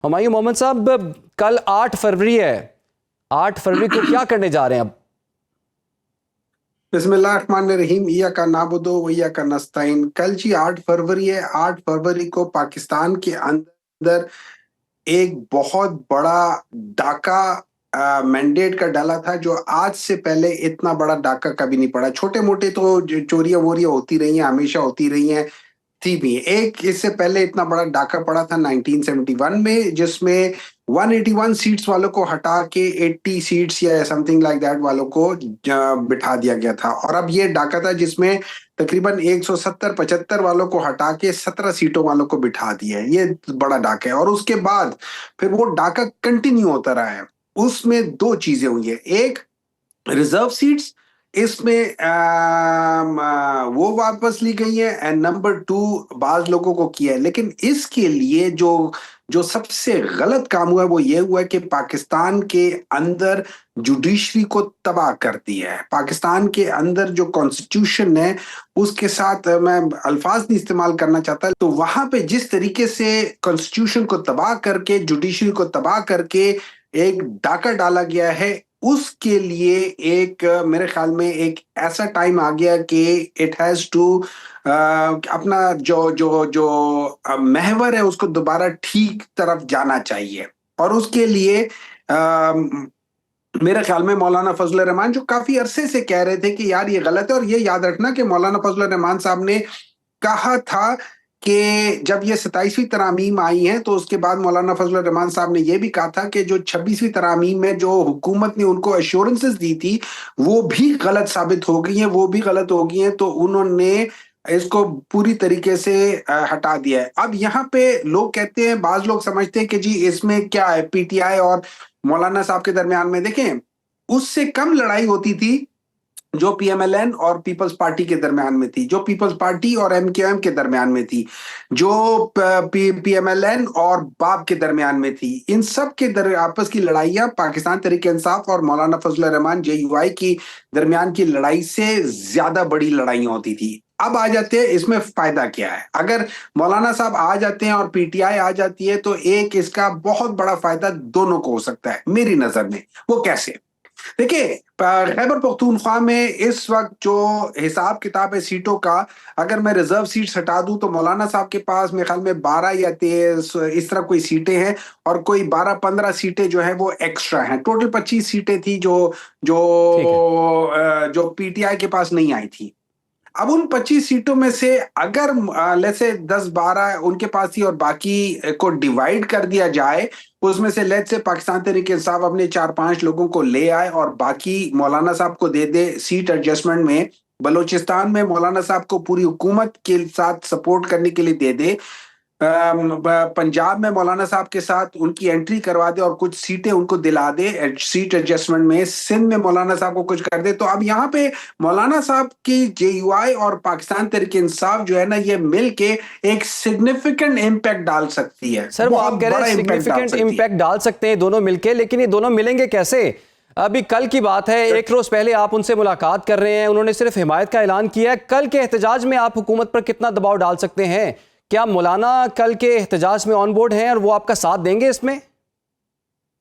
ہمایوں محمد صاحب، کل 8 فروری ہے، 8 فروری کو کیا کرنے جا رہے ہیں اب؟ بسم اللہ الرحمن الرحیم، ایاک نعبدو و ایاک نستعین۔ کل جی 8 فروری ہے۔ 8 فروری کو پاکستان کے اندر ایک بہت بڑا ڈاکہ مینڈیٹ کا ڈالا تھا، جو آج سے پہلے اتنا بڑا ڈاکہ کبھی نہیں پڑا۔ چھوٹے موٹے تو چوریاں ووریاں ہوتی رہی ہیں، ہمیشہ ہوتی رہی ہیں، تھی بھی۔ ایک اس سے پہلے اتنا بڑا ڈاکہ پڑا تھا 1971 میں، جس میں 181 سیٹس والوں کو ہٹا کے 80 سیٹس یا سم تھنگ لائک دیٹ والوں کو بٹھا دیا گیا تھا۔ اور اب یہ ڈاکہ تھا جس میں تقریباً 170-75 والوں کو ہٹا کے 17 سیٹوں والوں کو بٹھا دیا ہے۔ یہ بڑا ڈاکہ ہے۔ اور اس کے بعد پھر وہ ڈاکہ کنٹینیو ہوتا رہا ہے۔ اس میں دو چیزیں ہوئی ہیں، ایک ریزرو سیٹس اس میں وہ واپس لی گئی ہیں، اینڈ نمبر 2 بعض لوگوں کو کیا ہے۔ لیکن اس کے لیے جو سب سے غلط کام ہوا ہے وہ یہ ہوا ہے کہ پاکستان کے اندر جوڈیشری کو تباہ کر دیا ہے۔ پاکستان کے اندر جو کانسٹیٹیوشن ہے اس کے ساتھ میں الفاظ نہیں استعمال کرنا چاہتا، تو وہاں پہ جس طریقے سے کانسٹیٹیوشن کو تباہ کر کے، جوڈیشری کو تباہ کر کے ایک ڈاکہ ڈالا گیا ہے، اس کے لیے ایک میرے خیال میں ایک ایسا ٹائم آ گیا کہ اٹ ہیز ٹو اپنا جو محور ہے اس کو دوبارہ ٹھیک طرف جانا چاہیے۔ اور اس کے لیے میرے خیال میں مولانا فضل الرحمان جو کافی عرصے سے کہہ رہے تھے کہ یار یہ غلط ہے، اور یہ یاد رکھنا کہ مولانا فضل الرحمان صاحب نے کہا تھا کہ جب یہ 27ویں ترامیم آئی ہیں تو اس کے بعد مولانا فضل الرحمان صاحب نے یہ بھی کہا تھا کہ جو 26ویں ترامیم میں جو حکومت نے ان کو ایشورنسز دی تھی وہ بھی غلط ثابت ہو گئی ہیں، وہ بھی غلط ہو گئی ہیں، تو انہوں نے اس کو پوری طریقے سے ہٹا دیا ہے۔ اب یہاں پہ لوگ کہتے ہیں، بعض لوگ سمجھتے ہیں کہ جی اس میں کیا ہے، پی ٹی آئی اور مولانا صاحب کے درمیان میں دیکھیں اس سے کم لڑائی ہوتی تھی جو پی ایم ایل این اور پیپلز پارٹی کے درمیان میں تھی، جو پیپلز پارٹی اور ایم کیو ایم کے درمیان میں تھی، جو پی ایم ایل این اور باب کے درمیان میں تھی۔ ان سب کے آپس کی لڑائیاں پاکستان تحریک انصاف اور مولانا فضل الرحمان جے یو آئی کی درمیان کی لڑائی سے زیادہ بڑی لڑائیاں ہوتی تھی۔ اب آ جاتے ہیں اس میں فائدہ کیا ہے۔ اگر مولانا صاحب آ جاتے ہیں اور پی ٹی آئی آ جاتی ہے تو ایک اس کا بہت بڑا فائدہ دونوں کو ہو سکتا ہے میری نظر میں۔ وہ کیسے؟ دیکھیں، خیبر پختونخوا میں اس وقت جو حساب کتاب ہے سیٹوں کا، اگر میں ریزرو سیٹس ہٹا دوں تو مولانا صاحب کے پاس میرے خیال میں 12 یا 13 اس طرح کوئی سیٹیں ہیں، اور کوئی 12-15 سیٹیں جو ہیں وہ ایکسٹرا ہیں۔ ٹوٹل 25 سیٹیں تھی جو پی ٹی آئی کے پاس نہیں آئی تھی۔ اب ان 25 سیٹوں میں سے اگر لیسے 10-12 ان کے پاس تھی اور باقی کو ڈیوائیڈ کر دیا جائے، اس میں سے لیٹ سے پاکستان تحریک انصاف اپنے 4-5 لوگوں کو لے آئے اور باقی مولانا صاحب کو دے دے سیٹ ایڈجسٹمنٹ میں، بلوچستان میں مولانا صاحب کو پوری حکومت کے ساتھ سپورٹ کرنے کے لیے دے دے، پنجاب میں مولانا صاحب کے ساتھ ان کی انٹری کروا دے اور کچھ سیٹیں ان کو دلا دے سیٹ ایڈجسٹمنٹ میں، سندھ میں مولانا صاحب کو کچھ کر دے، تو اب یہاں پہ مولانا صاحب کی جے یو آئی اور پاکستان تحریک انصاف جو ہے نا، یہ مل کے ایک سگنیفیکنٹ امپیکٹ ڈال سکتی ہے۔ سر، وہ آپ کہہ رہے ہیں سگنیفیکنٹ امپیکٹ ڈال سکتے ہیں دونوں مل کے، لیکن یہ دونوں ملیں گے کیسے؟ ابھی کل کی بات ہے، ایک روز پہلے آپ ان سے ملاقات کر رہے ہیں، انہوں نے صرف حمایت کا اعلان کیا ہے۔ کل کے احتجاج میں آپ حکومت پر کتنا دباؤ ڈال سکتے ہیں؟ کیا مولانا کل کے احتجاج میں آن بورڈ ہیں اور وہ آپ کا ساتھ دیں گے اس میں؟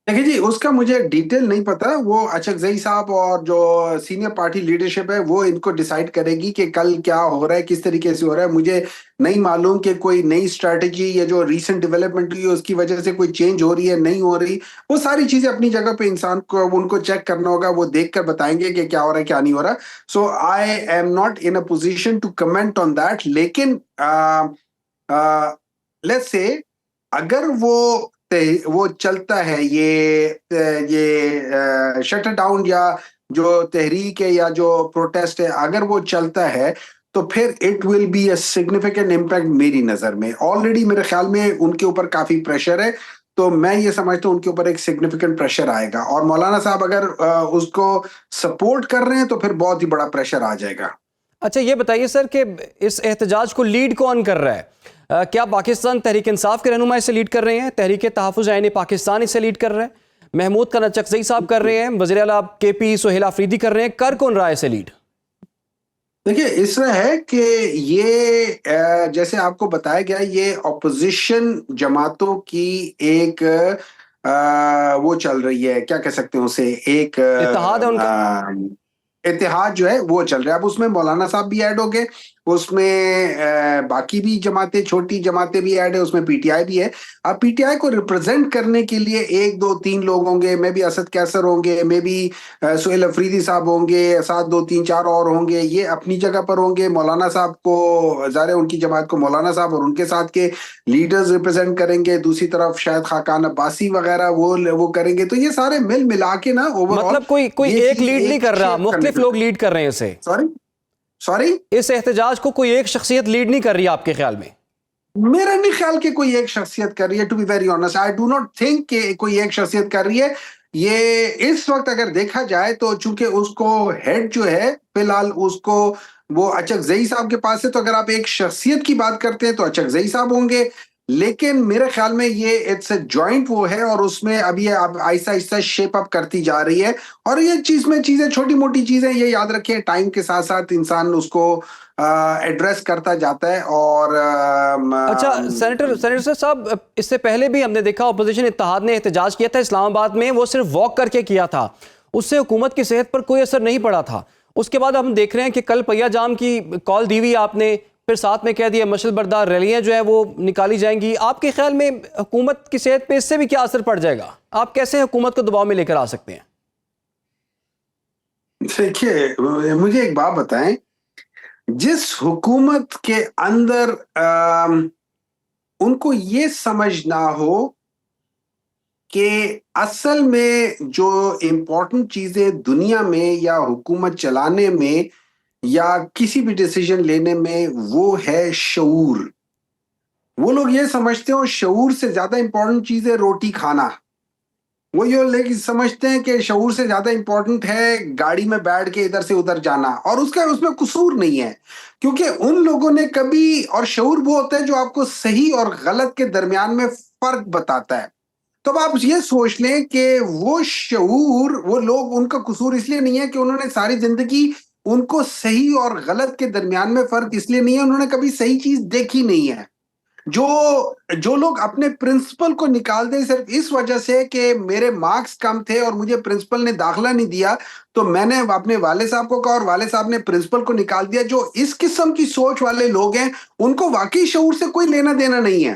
دیکھیں جی، اس کا مجھے ڈیٹیل نہیں پتا، وہ اچکزئی صاحب اور جو سینئر پارٹی لیڈرشپ ہے وہ ان کو ڈیسائیڈ کرے گی کہ کل کیا ہو رہا ہے، کس طریقے سے ہو رہا ہے۔ مجھے نہیں معلوم کہ کوئی نئی اسٹریٹجی یا جو ریسنٹ ڈیولپمنٹ ہوئی ہے اس کی وجہ سے کوئی چینج ہو رہی ہے نہیں ہو رہی۔ وہ ساری چیزیں اپنی جگہ پہ انسان کو ان کو چیک کرنا ہوگا، وہ دیکھ کر بتائیں گے کہ کیا ہو رہا ہے کیا نہیں ہو رہا۔ So I am not in a position to comment on that, لیکن لیٹس سے اگر وہ چلتا ہے، یہ شٹر ڈاؤن یا جو تحریک ہے یا جو پروٹیسٹ ہے، اگر وہ چلتا ہے تو پھر it will be a significant impact میری نظر میں۔ آلریڈی میرے خیال میں ان کے اوپر کافی پریشر ہے، تو میں یہ سمجھتا ہوں ان کے اوپر ایک سگنیفیکنٹ پریشر آئے گا، اور مولانا صاحب اگر اس کو سپورٹ کر رہے ہیں تو پھر بہت ہی بڑا پریشر آ جائے گا۔ اچھا، یہ بتائیے سر کہ اس احتجاج کو لیڈ کون کر رہا ہے؟ کیا پاکستان تحریک انصاف کے رہنما اسے لیڈ کر رہے ہیں؟ تحریک تحفظ عین پاکستان اسے لیڈ کر رہے ہیں؟ محمود خان اچکزئی صاحب کر رہے ہیں؟ وزیر اعلیٰ کے پی سہیل آفریدی کر رہے ہیں؟ کر کون رہا ہے اسے لیڈ؟ دیکھیے اس طرح ہے کہ یہ جیسے آپ کو بتایا گیا یہ اپوزیشن جماعتوں کی ایک وہ چل رہی ہے، کیا کہہ سکتے ہیں اسے، ایک اتحاد ہے ان کا. اتحاد جو ہے وہ چل رہا ہے. اب اس میں مولانا صاحب بھی ایڈ ہو گئے، اس میں باقی بھی جماعتیں، چھوٹی جماعتیں بھی ایڈ ہے، اس میں پی ٹی آئی بھی ہے. اب پی ٹی آئی کو ریپرزینٹ کرنے کے لیے 1 2 3 لوگ ہوں گے، میں بھی اسد کیسر ہوں گے، میں بھی سہیل افریدی صاحب ہوں گے، ساتھ 2 3 4 اور ہوں گے، یہ اپنی جگہ پر ہوں گے. مولانا صاحب کو ظاہر ہے ان کی جماعت کو مولانا صاحب اور ان کے ساتھ کے لیڈرز ریپرزینٹ کریں گے. دوسری طرف شاید خاقان عباسی وغیرہ وہ کریں گے. تو یہ سارے مل ملا کے نا اوور آل مطلب کوئی یہ ایک چیز لیڈ نہیں کر رہا، شیپ کرنے مختلف لوگ لیڈ کر رہے ہیں اسے. سوری اس احتجاج کو کوئی ایک شخصیت لیڈ نہیں کر رہی آپ کے خیال میں؟ میرا نہیں خیال کہ کوئی ایک شخصیت کر رہی ہے. To be very honest I do not think کہ کوئی ایک شخصیت کر رہی ہے. یہ اس وقت اگر دیکھا جائے تو چونکہ اس کو ہیڈ جو ہے فی الحال اس کو وہ اچک زئی صاحب کے پاس ہے، تو اگر آپ ایک شخصیت کی بات کرتے ہیں تو اچک زئی صاحب ہوں گے. لیکن میرے خیال میں یہ اٹس اے جوائنٹ وہ ہے، اور اس میں اب یہ آہستہ آہستہ شیپ اپ کرتی جا رہی ہے. اور یہ چیزیں چھوٹی موٹی چیزیں، یہ یاد رکھیں ٹائم کے ساتھ ساتھ انسان اس کو ایڈریس کرتا جاتا ہے. اور اچھا سینیٹر صاحب، اس سے پہلے بھی ہم نے دیکھا اپوزیشن اتحاد نے احتجاج کیا تھا اسلام آباد میں، وہ صرف واک کر کے کیا تھا، اس سے حکومت کی صحت پر کوئی اثر نہیں پڑا تھا. اس کے بعد ہم دیکھ رہے ہیں کہ کل پہیا جام کی کال دی ہوئی آپ نے، پھر ساتھ میں کہہ دیا مشل بردار ریلیاں جو ہیں وہ نکالی جائیں گی. آپ کے خیال میں حکومت کی صحت پہ اس سے بھی کیا اثر پڑ جائے گا؟ آپ کیسے حکومت کو دباؤ میں لے کر آ سکتے ہیں؟ دیکھیے مجھے ایک بات بتائیں، جس حکومت کے اندر ان کو یہ سمجھ نہ ہو کہ اصل میں جو امپورٹنٹ چیزیں دنیا میں یا حکومت چلانے میں یا کسی بھی ڈیسیژن لینے میں وہ ہے شعور. وہ لوگ یہ سمجھتے ہو شعور سے زیادہ امپورٹنٹ چیز ہے روٹی کھانا. وہ یہ سمجھتے ہیں کہ شعور سے زیادہ امپورٹنٹ ہے گاڑی میں بیٹھ کے ادھر سے ادھر جانا. اور اس میں قصور نہیں ہے، کیونکہ ان لوگوں نے کبھی، اور شعور وہ ہوتا ہے جو آپ کو صحیح اور غلط کے درمیان میں فرق بتاتا ہے. تو اب آپ یہ سوچ لیں کہ وہ شعور، وہ لوگ، ان کا قصور اس لیے نہیں ہے کہ انہوں نے ساری زندگی ان کو صحیح اور غلط کے درمیان میں فرق اس لیے نہیں ہے، انہوں نے کبھی صحیح چیز دیکھی نہیں ہے. جو لوگ اپنے پرنسپل کو نکال دیں صرف اس وجہ سے کہ میرے مارکس کم تھے اور مجھے پرنسپل نے داخلہ نہیں دیا تو میں نے اپنے والد صاحب کو کہا اور والد صاحب نے پرنسپل کو نکال دیا، جو اس قسم کی سوچ والے لوگ ہیں ان کو واقعی شعور سے کوئی لینا دینا نہیں ہے.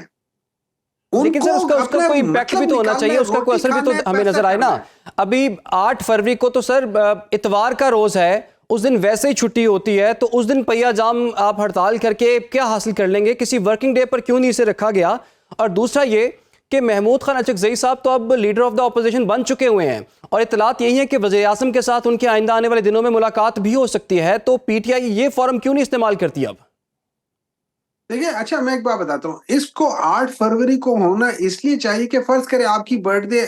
لیکن سر اس کا کوئی امپیکٹ بھی تو ہونا چاہیے، اس کا کوئی اثر بھی تو ہمیں نظر آئے نا. ابھی 8 فروری کو تو سر اتوار کا روز ہے، اس دن ویسے ہی چھٹی ہوتی ہے، تو اس دن پہیا جام آپ ہڑتال کر کے کیا حاصل کر لیں گے؟ کسی ورکنگ ڈے پر کیوں نہیں اسے رکھا گیا؟ اور دوسرا یہ کہ محمود خان اچک زئی صاحب تو اب لیڈر آف دا اپوزیشن بن چکے ہوئے ہیں، اور اطلاعات یہی ہیں کہ وزیر اعظم کے ساتھ ان کے آئندہ آنے والے دنوں میں ملاقات بھی ہو سکتی ہے. تو پی ٹی آئی یہ فورم کیوں نہیں استعمال کرتی اب؟ دیکھیں اچھا میں ایک بات بتاتا ہوں، اس کو 8 فروری کو ہونا اس لیے چاہیے کہ فرض کرے آپ کی برتھ ڈے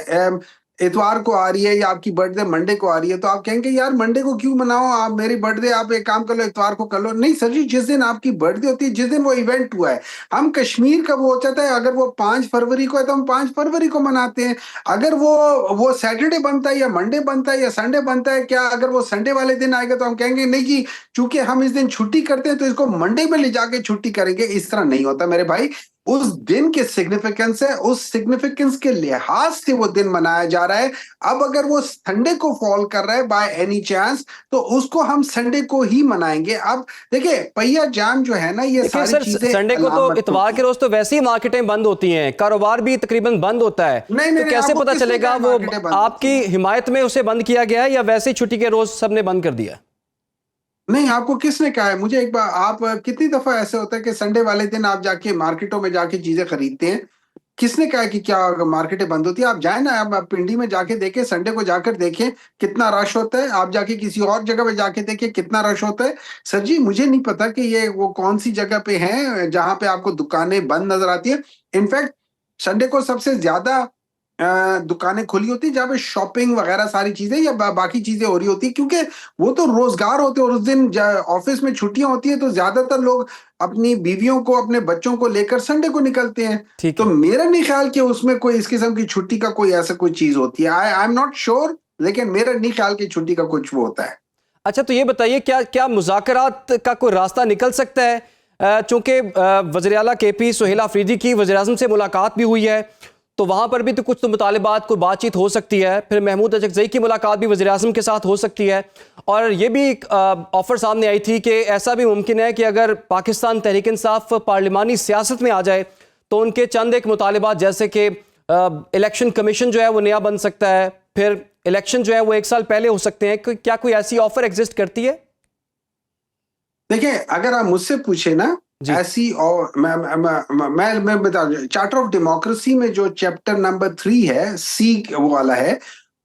اتوار کو آ رہی ہے یا آپ کی برتھ ڈے منڈے کو آ رہی ہے، تو آپ کہیں گے یار منڈے کو کیوں مناؤ، آپ میری برتھ ڈے آپ ایک کام کر لو اتوار کو کر لو. نہیں سر جی، جس دن آپ کی برتھ ڈے ہوتی ہے، جس دن وہ ایونٹ ہوا ہے، ہم کشمیر کا وہ ہوتا ہے اگر وہ 5 فروری کو ہے تو ہم 5 فروری کو مناتے ہیں. اگر وہ سیٹرڈے بنتا ہے یا منڈے بنتا ہے یا سنڈے بنتا ہے، کیا اگر وہ سنڈے والے دن آئے گا تو ہم کہیں گے نہیں جی چونکہ ہم اس دن چھٹی کرتے ہیں تو اس کو منڈے میں لے جا کے چھٹی کریں گے؟ اس طرح نہیں ہوتا میرے بھائی. اس دن کے سگنیفیکنس ہے، اس سگنیفیکنس کے لحاظ سے وہ دن منایا جا رہا ہے. اب اگر وہ سنڈے کو فال کر رہا ہے بائی اینی چانس تو اس کو ہم سنڈے کو ہی منائیں گے. اب دیکھیں پہیا جام جو ہے نا، یہ ساری چیزیں سنڈے کو تو اتوار کے روز تو ویسے ہی مارکیٹیں بند ہوتی ہیں، کاروبار بھی تقریباً بند ہوتا ہے، تو کیسے پتہ چلے گا وہ آپ کی حمایت میں اسے بند کیا گیا ہے یا ویسے ہی چھٹی کے روز سب نے بند کر دیا؟ نہیں، آپ کو کس نے کہا ہے؟ مجھے ایک بار، آپ کتنی دفعہ ایسے ہوتا ہے کہ سنڈے والے دن آپ جا کے مارکیٹوں میں جا کے چیزیں خریدتے ہیں؟ کس نے کہا ہے کہ کیا مارکیٹیں بند ہوتی ہیں؟ آپ جائیں نا، آپ پنڈی میں جا کے دیکھیں، سنڈے کو جا کر دیکھیں کتنا رش ہوتا ہے. آپ جا کے کسی اور جگہ پہ جا کے دیکھیں کتنا رش ہوتا ہے. سر جی مجھے نہیں پتا کہ یہ وہ کون سی جگہ پہ ہیں جہاں پہ آپ کو دکانیں بند نظر آتی ہیں. انفیکٹ سنڈے کو سب سے زیادہ دکانیں کھلی ہوتی ہیں جہاں پہ شاپنگ وغیرہ ساری چیزیں یا باقی چیزیں ہو رہی ہوتی ہیں، کیونکہ وہ تو روزگار ہوتے ہیں اور اس دن آفس میں چھٹیاں ہوتی ہیں تو زیادہ تر لوگ اپنی بیویوں کو، اپنے بچوں کو لے کر سنڈے کو نکلتے ہیں. تو میرا نہیں خیال کہ اس میں کوئی اس قسم کی چھٹی کا کوئی ایسا کوئی چیز ہوتی ہے. آئی ایم ناٹ شور، لیکن میرا نہیں خیال کہ چھٹی کا کچھ وہ ہوتا ہے. اچھا تو یہ بتائیے کیا مذاکرات کا کوئی راستہ نکل سکتا ہے؟ چونکہ وزیر اعلیٰ کے پی سہیل آفریدی کی وزیر اعظم سے ملاقات بھی ہوئی ہے، تو وہاں پر بھی تو کچھ مطالبات کو بات چیت ہو سکتی ہے، پھر محمود اچکزئی کی ملاقات بھی وزیر اعظم کے ساتھ ہو سکتی ہے، اور یہ بھی ایک آفر سامنے آئی تھی کہ ایسا بھی ممکن ہے کہ اگر پاکستان تحریک انصاف پارلیمانی سیاست میں آ جائے تو ان کے چند ایک مطالبات جیسے کہ الیکشن کمیشن جو ہے وہ نیا بن سکتا ہے، پھر الیکشن جو ہے وہ 1 سال پہلے ہو سکتے ہیں، کیا کوئی ایسی آفر ایگزسٹ کرتی ہے؟ دیکھیں اگر آپ مجھ سے پوچھیں نا ایسی، اور میں بتا دوں چارٹر آف ڈیموکریسی میں جو چیپٹر نمبر 3 ہے، سی والا ہے،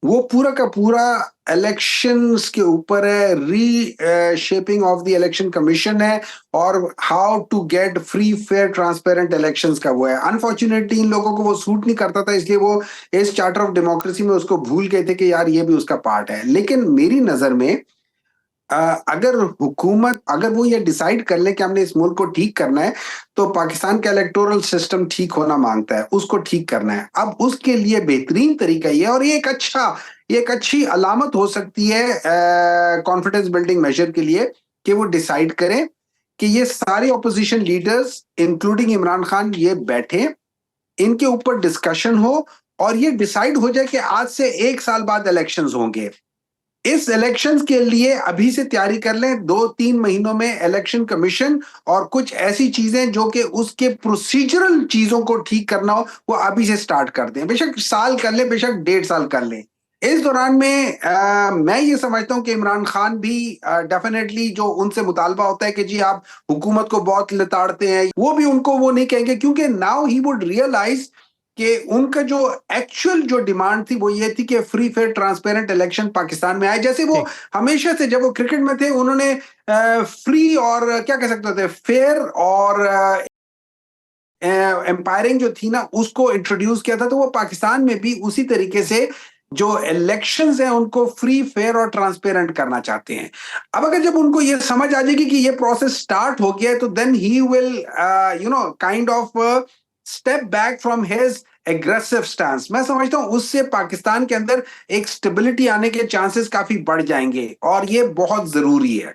وہ پورا کا پورا الیکشنز کے اوپر ہے، reshaping of the election commission ہے، اور how to get free fair transparent elections کا وہ ہے۔ انفارچونیٹلی ان لوگوں کو وہ سوٹ نہیں کرتا تھا، اس لیے وہ اس چارٹر آف ڈیموکریسی میں اس کو بھول گئے تھے کہ یار یہ بھی اس کا پارٹ ہے۔ لیکن میری نظر میں اگر حکومت، اگر وہ یہ ڈیسائیڈ کر لے کہ ہم نے اس ملک کو ٹھیک کرنا ہے، تو پاکستان کا الیکٹورل سسٹم ٹھیک ہونا مانگتا ہے، اس کو ٹھیک کرنا ہے۔ اب اس کے لیے بہترین طریقہ یہ، اور یہ ایک اچھی علامت ہو سکتی ہے کانفیڈنس بلڈنگ میجر کے لیے، کہ وہ ڈیسائیڈ کریں کہ یہ سارے opposition leaders including Imran Khan یہ بیٹھیں، ان کے اوپر ڈسکشن ہو، اور یہ ڈیسائیڈ ہو جائے کہ آج سے 1 سال بعد الیکشنز ہوں گے۔ اس الیکشنز کے لیے ابھی سے تیاری کر لیں، 2-3 مہینوں میں الیکشن کمیشن اور کچھ ایسی چیزیں جو کہ اس کے پروسیجرل چیزوں کو ٹھیک کرنا ہو، وہ ابھی سے سٹارٹ کر دیں۔ بے شک سال کر لیں، بے شک 1.5 سال کر لیں۔ اس دوران میں یہ سمجھتا ہوں کہ عمران خان بھی ڈیفینیٹلی جو ان سے مطالبہ ہوتا ہے کہ جی آپ حکومت کو بہت لتاڑتے ہیں، وہ بھی ان کو وہ نہیں کہیں گے، کیونکہ ناؤ ہی وڈ ریئلائز کہ ان کا جو ایکچوئل جو ڈیمانڈ تھی وہ یہ تھی کہ free fair transparent election Pakistan میں آئے۔ جیسے وہ ہمیشہ سے جب وہ کرکٹ میں تھے، انہوں نے فری اور کیا کہہ سکتے تھے، فیئر اور امپائرنگ جو تھی نا، اس کو انٹروڈیوس کیا تھا، تو وہ پاکستان میں بھی اسی طریقے سے جو الیکشنز ہیں ان کو فری فیئر اور ٹرانسپیرنٹ کرنا چاہتے ہیں۔ اب اگر جب ان کو یہ سمجھ آ جائے گی کہ یہ پروسیس سٹارٹ ہو گیا ہے، تو then he will kind of step back from his aggressive stance. میں سمجھتا ہوں اس سے پاکستان کے اندر ایک سٹیبلٹی آنے کے چانسز کافی بڑھ جائیں گے، اور یہ بہت ضروری ہے۔